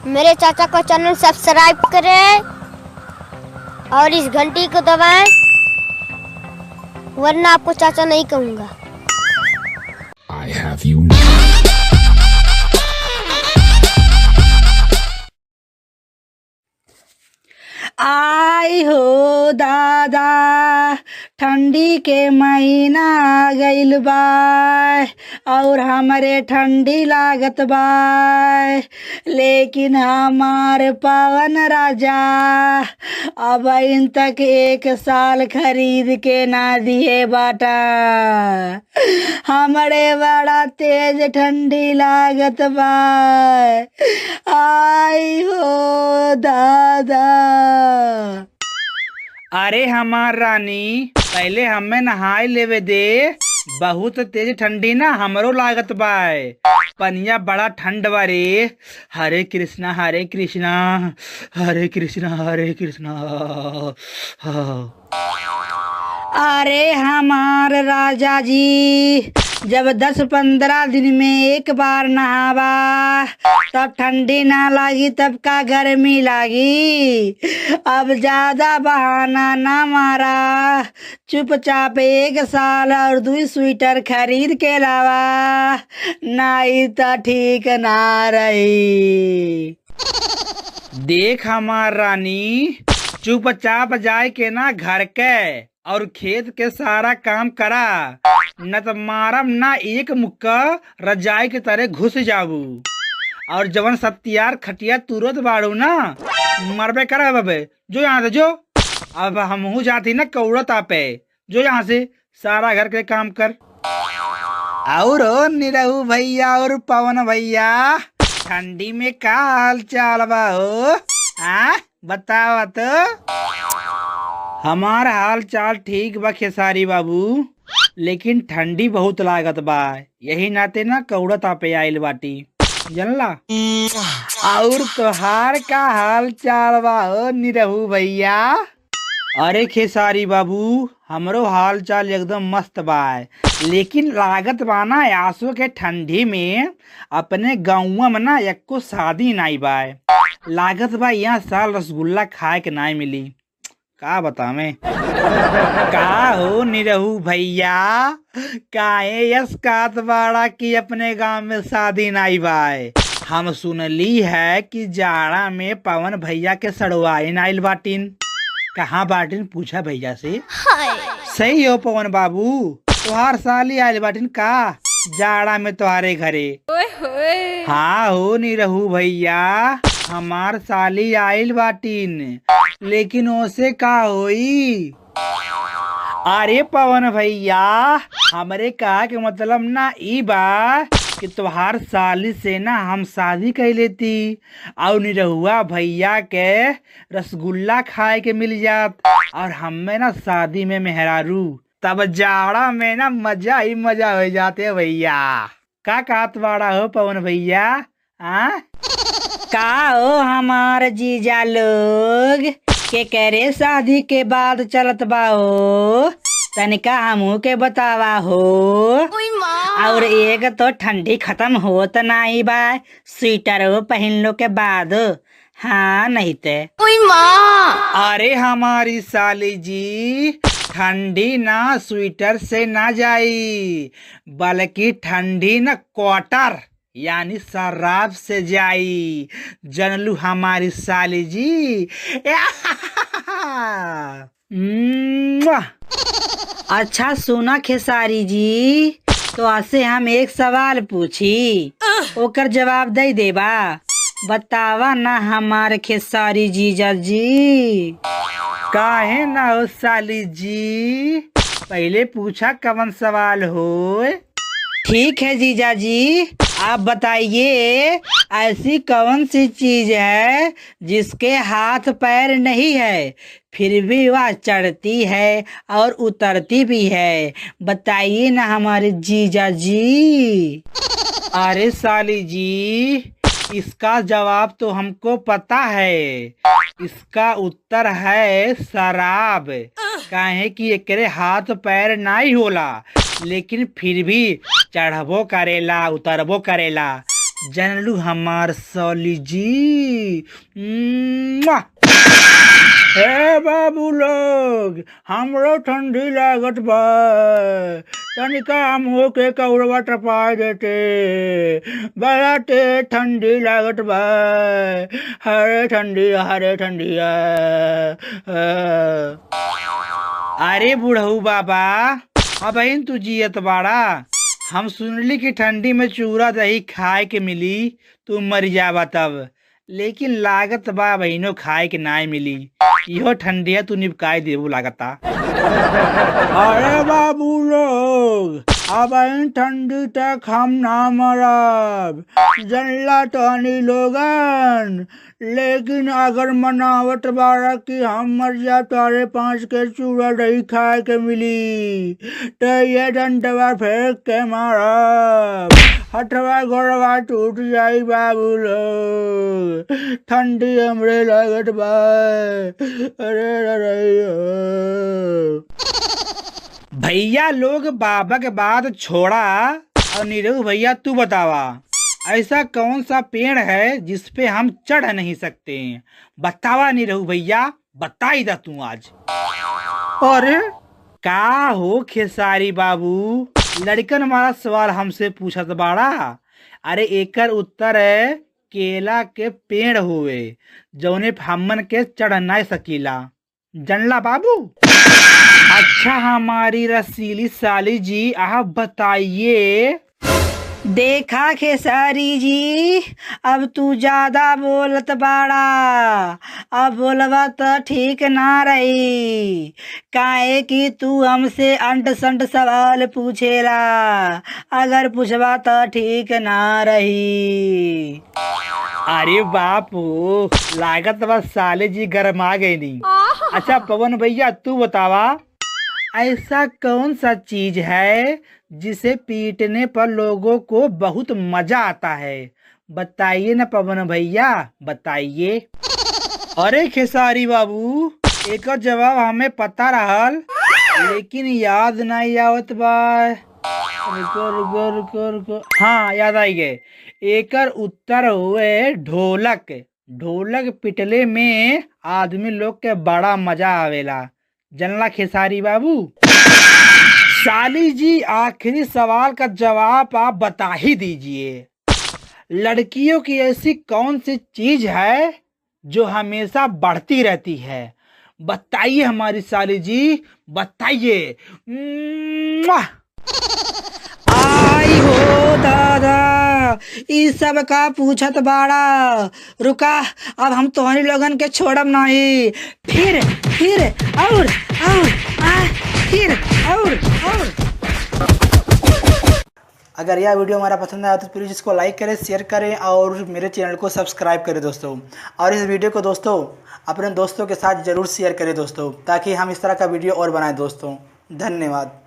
मेरे चाचा को चैनल सब्सक्राइब करें और इस घंटी को दबाएं, वरना आपको चाचा नहीं कहूँगा। I have you now. आई हो दादा ठंडी के महीना गइल बा और हमरे ठंडी लागत बा, लेकिन हमार पवन राजा अब इन तक 1 साल खरीद के ना दिए बाटा। हमरे बड़ा तेज ठंडी लागत बा। आई हो दादा। अरे हमार रानी, पहले हमें नहाए लेवे दे। बहुत तेज ठंडी ना हमरो लागत बा। पनिया बड़ा ठंड बा रे। हरे कृष्णा हरे कृष्णा हरे कृष्णा हरे कृष्णा। अरे हमार राजा जी, जब 10-15 दिन में एक बार नहावा तब ठंडी ना लागी, तब का गर्मी लागी। अब ज्यादा बहाना ना मारा, चुपचाप 1 साल और 2 स्वेटर खरीद के लावा, नहीं तो ठीक ना रही। देख हमार रानी, चुपचाप जाए के ना घर के और खेत के सारा काम करा, न तो मारम ना एक मुक्का रजाई के तरह घुस जाबू। और जवन सत्यार खटिया तुरंत बाड़ू ना, मरबे करे बबे। जो यहाँ से जो। अब हमहू जाती ना कौड़त आपे। जो यहाँ से सारा घर के काम कर। और निरहू भैया और पवन भैया, ठंडी में का हाल चाल बा हो? बताओ तो। हमार हाल चाल ठीक बा खेसारी बाबू, लेकिन ठंडी बहुत लागत बा। यही नाते ना कौड़त आपे आइल बाटी, जानला। और तोहार का हाल चाल बा हो निरहू भैया? अरे खेसारी बाबू, हमरो हाल चाल एकदम मस्त बा, लेकिन लागत बा ना आसो के ठंडी में अपने गाँव में ना एको शादी नाई बा। लागत बा यहाँ साल रसगुल्ला खाए के नाई मिली। का बतावे? का हो निरहू भैया, काहे यस कात बाड़ा की अपने गांव में शादी नाई बाय? हम सुनली है कि जाड़ा में पवन भैया के सड़वाई नाइल बाटिन। कहाँ बाटिन पूछा भैया से। सही हो पवन बाबू, तुहार साली आइल बाटिन का जाड़ा में तुम्हारे घरे? हाँ हो निरहू भैया, हमार साली आइल बाटिन, लेकिन ओसे का होई? अरे पवन भैया, हमरे कहा के मतलब ना ई बा कि तुहार साली से ना हम शादी कर लेती और निरहुआ भैया के रसगुल्ला खाए के मिल जात, और हमें ना शादी में मेहरारू, तब जाड़ा में ना मजा ही मजा हो जाते भैया। का कहत बाड़ा हो पवन भैया? का हो हमार जीजा लोग के करे शादी के बाद चलत बा हो? तनिका हमू के बतावा हो। और एक तो ठंडी खत्म होत नहीं बा, स्वेटर पहन लो के बाद। हाँ नहीं ते। अरे हमारी साली जी, ठंडी ना स्वेटर से ना जाई, बल्कि ठंडी ना क्वार्टर यानी शराब से जाई। जनलू हमारी साली जी। अच्छा सुना खेसारी जी, तो आपसे हम एक सवाल पूछी, ओकर जवाब दे देबा। बतावा ना हमारे खेसारी जीजा जी। काहे ना हो साली जी, पहले पूछा कवन सवाल हो? ठीक है जीजा जी, आप बताइए ऐसी कौन सी चीज है जिसके हाथ पैर नहीं है फिर भी वह चढ़ती है और उतरती भी है? बताइए ना हमारे जीजा जी। अरे साली जी, इसका जवाब तो हमको पता है। इसका उत्तर है शराब। काहे कि एकरे हाथ पैर नहीं होला, लेकिन फिर भी चढ़बो करेला उतरबो करेला। जनलू हमार सौली जी। मुआ। हे बाबू लोग, हमरो ठंडी लागत बा, तनिका हमहो के कौड़वा टपा देते, बड़ा ते ठंडी लागत बा, हरे ठंडिया। अरे बुढ़ऊ बाबा, अब तू जियत बाड़ा। हम सुनली कि ठंडी में चूरा दही खाए के मिली, तू मर जावा तब। लेकिन लागत बा बहिनो खाए के नाय मिली। इहो ठंडिया तू निपकाय देबू लागता। अरे बाबू लोग, अब ठंडी तक हम ना मरब, जनला तहनी लोगन। लेकिन अगर मनावट बारा कि हम मर जा तारे 5 के चूड़ा दही खाए के मिली, तो ये डंडवा फेंक के मारब, हथवा गोड़वा टूट जाई बाबू लोग, ठंडी हमरे लागत बा। अरे भैया लोग बाबा के बात छोड़ा और नीरव भैया तू बतावा, ऐसा कौन सा पेड़ है जिसपे हम चढ़ नहीं सकते? बतावा नीरव भैया, बताई दा तू आज। अरे का हो खेसारी बाबू, लड़कन वाला सवाल हमसे पूछत बाड़ा। अरे एकर उत्तर है केला के पेड़ हुए, जौने हमन के चढ़ ना सकीला। जनला बाबू। अच्छा हमारी रसीली साली जी, आप बताइए। देखा खेसारी जी, अब तू ज्यादा बोलत बाड़ा, अब बोलबा तो ठीक ना रही। काहे कि तू हमसे अंट संट सवाल पूछेला, अगर पूछबा तो ठीक ना रही। अरे बापू, लागत बस साले जी गरमा गई नी। अच्छा पवन भैया तू बतावा, ऐसा कौन सा चीज है जिसे पीटने पर लोगों को बहुत मजा आता है? बताइए ना पवन भैया, बताइए। अरे खेसारी बाबू, एक जवाब हमें पता रहल, लेकिन याद नहीं आवत बा। रुको। हाँ याद आई गए। एकर उत्तर हुए ढोलक। ढोलक पिटले में आदमी लोग के बड़ा मजा आवेला। जनला खेसारी बाबू। साली जी, आखिरी सवाल का जवाब आप बता ही दीजिए। लड़कियों की ऐसी कौन सी चीज है जो हमेशा बढ़ती रहती है? बताइए हमारी साली जी, बताइए। आई हो दादा, इस सब का पूछत बाड़ा। रुका, अब हम तोहनी लोगन के छोड़ब नहीं। फिर और अगर यह वीडियो हमारा पसंद आया तो प्लीज़ इसको लाइक करें, शेयर करें और मेरे चैनल को सब्सक्राइब करें दोस्तों। और इस वीडियो को दोस्तों अपने दोस्तों के साथ ज़रूर शेयर करें दोस्तों, ताकि हम इस तरह का वीडियो और बनाएं दोस्तों। धन्यवाद।